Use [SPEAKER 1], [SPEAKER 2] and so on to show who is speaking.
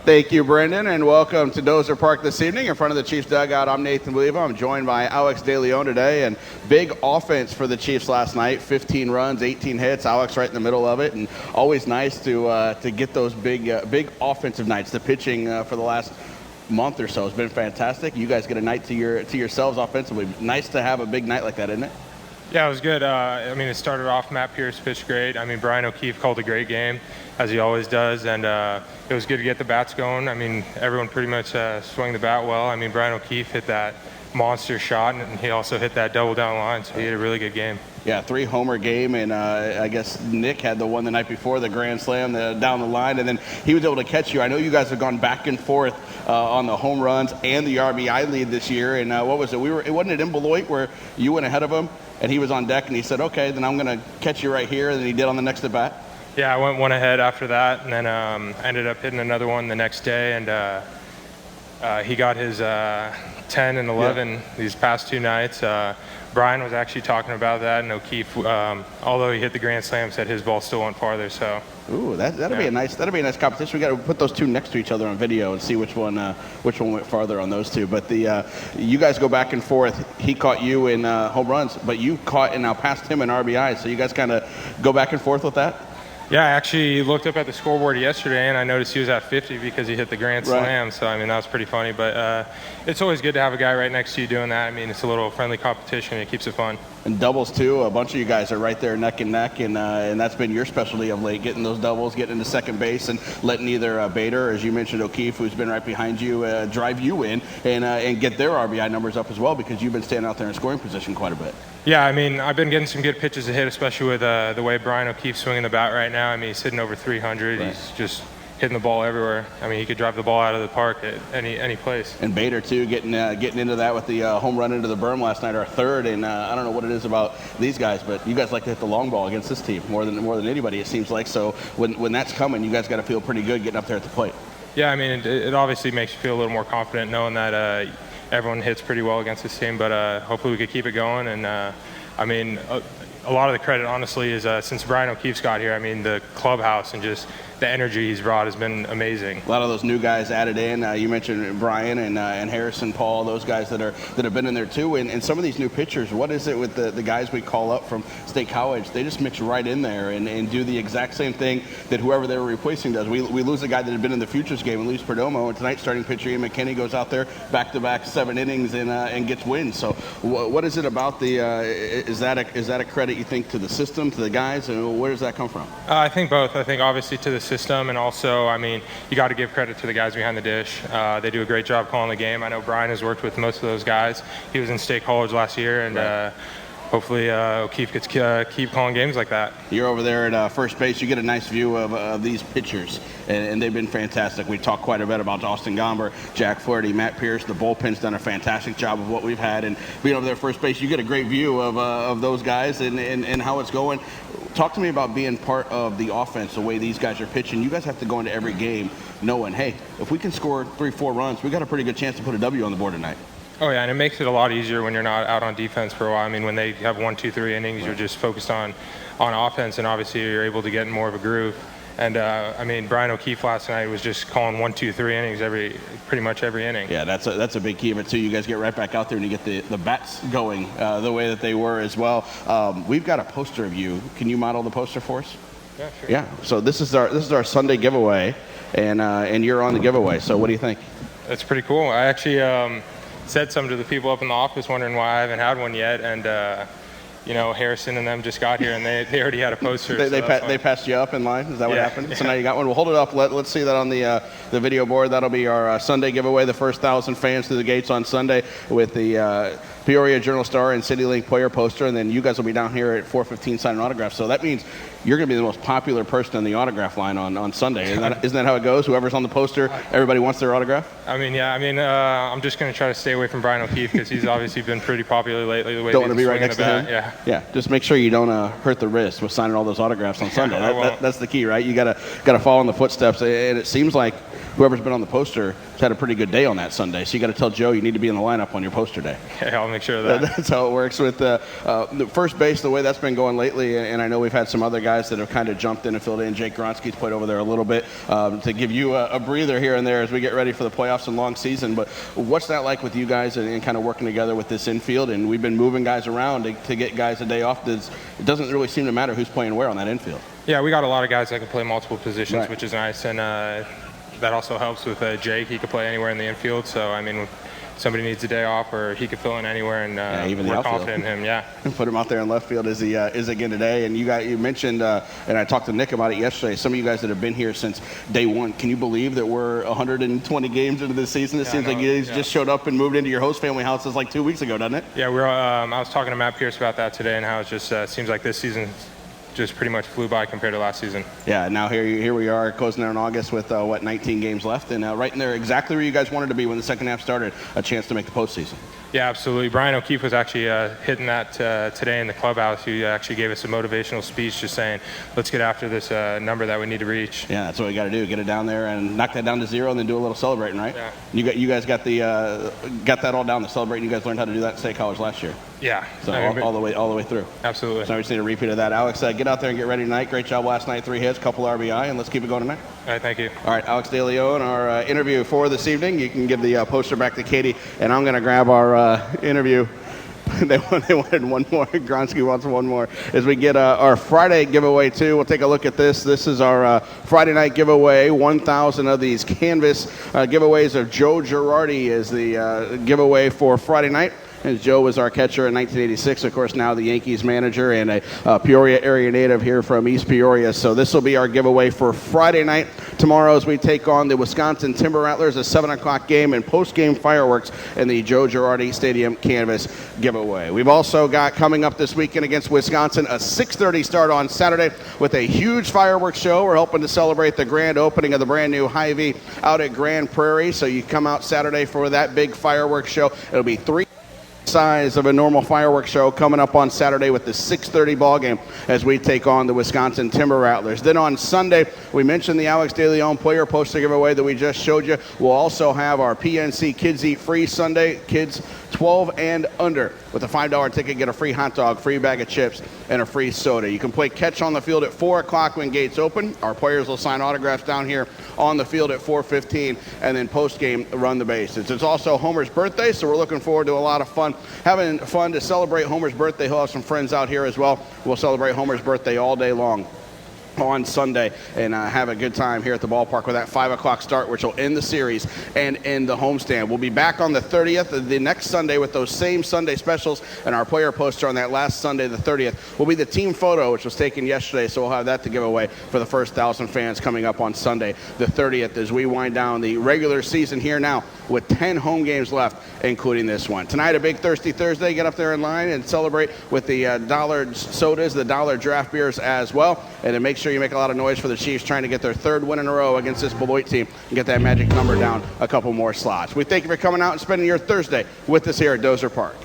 [SPEAKER 1] Thank you, Brendan, and welcome to Dozer Park this evening. In front of the Chiefs dugout, I'm Nathan Baliva. I'm joined by Alex DeLeon today, and big offense for the Chiefs last night. 15 runs, 18 hits. Alex right in the middle of it, and always nice to get those big offensive nights. The pitching for the last month or so has been fantastic. You guys get a night to yourselves offensively. Nice to have a big night like that, isn't it?
[SPEAKER 2] Yeah, it was good. It started off, Matt Pierce pitched great. Brian O'Keefe called a great game, as he always does, and it was good to get the bats going. Everyone pretty much swung the bat well. Brian O'Keefe hit that monster shot, and he also hit that double down line, so he had a really good game.
[SPEAKER 1] Yeah, 3-homer game, and I guess Nick had the one the night before, the grand slam down the line, and then he was able to catch you. I know you guys have gone back and forth on the home runs and the RBI lead this year, and what was it? It wasn't it in Beloit where you went ahead of him, and he was on deck, and he said, okay, then I'm going to catch you right here, and then he did on the next at-bat?
[SPEAKER 2] Yeah, I went one ahead after that, and then ended up hitting another one the next day, and he got his 10 and 11 these past two nights. Brian was actually talking about that, and O'Keefe, although he hit the grand slam, said his ball still went farther. So,
[SPEAKER 1] ooh, that'd be a nice competition. We got to put those two next to each other on video and see which one went farther on those two. But you guys go back and forth. He caught you in home runs, but you caught and now passed him in RBI. So you guys kind of go back and forth with that.
[SPEAKER 2] Yeah, I actually looked up at the scoreboard yesterday, and I noticed he was at 50 because he hit the grand slam. Right. So, that was pretty funny. But it's always good to have a guy right next to you doing that. It's a little friendly competition. It keeps it fun.
[SPEAKER 1] And doubles, too. A bunch of you guys are right there neck and neck, and that's been your specialty of late, getting those doubles, getting into second base, and letting either Bader, or as you mentioned, O'Keefe, who's been right behind you, drive you in and get their RBI numbers up as well, because you've been standing out there in scoring position quite a bit.
[SPEAKER 2] Yeah, I've been getting some good pitches to hit, especially with the way Brian O'Keefe's swinging the bat right now. He's hitting over 300. Right. He's just hitting the ball everywhere. He could drive the ball out of the park at any place. And
[SPEAKER 1] Bader, too, getting into that with the home run into the berm last night, our third. And I don't know what it is about these guys, but you guys like to hit the long ball against this team more than anybody, it seems like. So when that's coming, you guys got to feel pretty good getting up there at the plate.
[SPEAKER 2] Yeah, it obviously makes you feel a little more confident knowing that everyone hits pretty well against this team, but hopefully we could keep it going. And a lot of the credit, honestly, is since Brian O'Keefe's got here, the clubhouse and just the energy he's brought has been amazing.
[SPEAKER 1] A lot of those new guys added in. You mentioned Brian and Harrison, Paul, those guys that have been in there too. And some of these new pitchers, what is it with the guys we call up from State College? They just mix right in there and do the exact same thing that whoever they were replacing does. We lose a guy that had been in the Futures game and leaves Perdomo, and tonight starting pitcher Ian McKinney goes out there back-to-back 7 innings and gets wins. So what is it about is that a credit, you think, to the system, to the guys, and where does that come from?
[SPEAKER 2] I think both. I think obviously to the system, and also, you got to give credit to the guys behind the dish. They do a great job calling the game. I know Brian has worked with most of those guys. He was in State College last year, and hopefully O'Keefe gets keep calling games like that.
[SPEAKER 1] You're over there at first base. You get a nice view of these pitchers, and they've been fantastic. We talked quite a bit about Austin Gomber, Jack Flaherty, Matt Pierce. The bullpen's done a fantastic job of what we've had, and being over there at first base, you get a great view of those guys and how it's going. Talk to me about being part of the offense, the way these guys are pitching. You guys have to go into every game knowing, hey, if we can score 3-4 runs, we got a pretty good chance to put a W on the board tonight.
[SPEAKER 2] Oh, yeah, and it makes it a lot easier when you're not out on defense for a while. When they have 1, 2, 3 innings, you're just focused on offense, and obviously you're able to get in more of a groove. And, Brian O'Keefe last night was just calling 1, 2, 3 innings pretty much every inning.
[SPEAKER 1] Yeah, that's a big key of it, too. You guys get right back out there and you get the bats going the way that they were as well. We've got a poster of you. Can you model the poster for us?
[SPEAKER 2] Yeah, sure.
[SPEAKER 1] Yeah, so this is our Sunday giveaway, and you're on the giveaway. So what do you think?
[SPEAKER 2] That's pretty cool. I actually said something to the people up in the office wondering why I haven't had one yet, and Harrison and them just got here, and they already had a poster.
[SPEAKER 1] They passed you up in line? Is that what happened?
[SPEAKER 2] Yeah.
[SPEAKER 1] So now you got one. We'll hold it up. Let's see that on the video board. That'll be our Sunday giveaway, the first 1,000 fans through the gates on Sunday with the Peoria Journal-Star and CityLink player poster, and then you guys will be down here at 4:15 signing autographs. So that means you're going to be the most popular person in the autograph line on Sunday. Isn't that how it goes? Whoever's on the poster, everybody wants their autograph?
[SPEAKER 2] I'm just going to try to stay away from Brian O'Keefe because he's obviously been pretty popular lately. The way
[SPEAKER 1] don't want to be right next to him?
[SPEAKER 2] Yeah.
[SPEAKER 1] Just make sure you don't hurt the wrist with signing all those autographs on Sunday. That's the key, right? You got to follow in the footsteps, and it seems like whoever's been on the poster has had a pretty good day on that Sunday. So you got to tell Joe you need to be in the lineup on your poster day.
[SPEAKER 2] Yeah, I'll make sure of that.
[SPEAKER 1] That's how it works with the first base, the way that's been going lately. And I know we've had some other guys that have kind of jumped in and filled in. Jake Gronsky's played over there a little bit to give you a breather here and there as we get ready for the playoffs and long season. But what's that like with you guys and kind of working together with this infield? And we've been moving guys around to get guys a day off. It doesn't really seem to matter who's playing where on that infield.
[SPEAKER 2] Yeah, we got a lot of guys that can play multiple positions,
[SPEAKER 1] Right.
[SPEAKER 2] which is nice. And that also helps with Jake. He could play anywhere in the infield. So, I mean, if somebody needs a day off, or he could fill in anywhere, and
[SPEAKER 1] even the
[SPEAKER 2] we're
[SPEAKER 1] outfield.
[SPEAKER 2] confident in him. Yeah.
[SPEAKER 1] Put him out there in left field as he is again today. And you mentioned, and I talked to Nick about it yesterday, some of you guys that have been here since day one. Can you believe that we're 120 games into this season? It seems like you guys just showed up and moved into your host family houses like 2 weeks ago, doesn't it?
[SPEAKER 2] Yeah, I was talking to Matt Pierce about that today, and how it just seems like this season just pretty much flew by compared to last season.
[SPEAKER 1] Yeah, now here we are closing there in August with 19 games left, and right in there exactly where you guys wanted to be when the second half started, a chance to make the postseason.
[SPEAKER 2] Yeah, absolutely. Brian O'Keefe was actually hitting that today in the clubhouse. He actually gave us a motivational speech just saying, let's get after this number that we need to reach.
[SPEAKER 1] Yeah, that's what we got to do. Get it down there and knock that down to 0 and then do a little celebrating, right?
[SPEAKER 2] Yeah.
[SPEAKER 1] You guys got that all down, the celebrating. You guys learned how to do that at State College last year.
[SPEAKER 2] Yeah.
[SPEAKER 1] So all the way through.
[SPEAKER 2] Absolutely.
[SPEAKER 1] So we just need a repeat of that. Alex, get out there and get ready tonight. Great job last night, 3 hits, couple RBI, and let's keep it going tonight.
[SPEAKER 2] All right, thank you.
[SPEAKER 1] All right, Alex DeLeon, our interview for this evening. You can give the poster back to Katie, and I'm going to grab our interview. They wanted one more. Gronsky wants one more. As we get our Friday giveaway, too, we'll take a look at this. This is our Friday night giveaway. 1,000 of these canvas giveaways of Joe Girardi is the giveaway for Friday night. As Joe was our catcher in 1986, of course, now the Yankees manager and a Peoria area native here from East Peoria. So this will be our giveaway for Friday night. Tomorrow as we take on the Wisconsin Timber Rattlers, a 7 o'clock game and post-game fireworks in the Joe Girardi Stadium canvas giveaway. We've also got coming up this weekend against Wisconsin a 6:30 start on Saturday with a huge fireworks show. We're hoping to celebrate the grand opening of the brand new Hy-Vee out at Grand Prairie. So you come out Saturday for that big fireworks show. It'll be 3 size of a normal fireworks show coming up on Saturday with the 6:30 ball game as we take on the Wisconsin Timber Rattlers. Then on Sunday, we mentioned the Alex DeLeon player poster giveaway that we just showed you. We'll also have our PNC Kids Eat Free Sunday, kids 12 and under. With a $5 ticket, get a free hot dog, free bag of chips, and a free soda. You can play catch on the field at 4 o'clock when gates open. Our players will sign autographs down here on the field at 4:15, and then post-game run the bases. It's also Homer's birthday, so we're looking forward to a lot of fun. Having fun to celebrate Homer's birthday. He'll have some friends out here as well. We'll celebrate Homer's birthday all day long on Sunday and have a good time here at the ballpark with that 5 o'clock start, which will end the series and end the homestand. We'll be back on the 30th, the next Sunday, with those same Sunday specials, and our player poster on that last Sunday, the 30th, will be the team photo, which was taken yesterday, so we'll have that to give away for the first 1,000 fans coming up on Sunday, the 30th, as we wind down the regular season here now with 10 home games left, including this one. Tonight, a big Thirsty Thursday. Get up there in line and celebrate with the dollar sodas, the dollar draft beers as well, and then make sure you make a lot of noise for the Chiefs trying to get their 3rd win in a row against this Beloit team and get that magic number down a couple more slots. We thank you for coming out and spending your Thursday with us here at Dozer Park.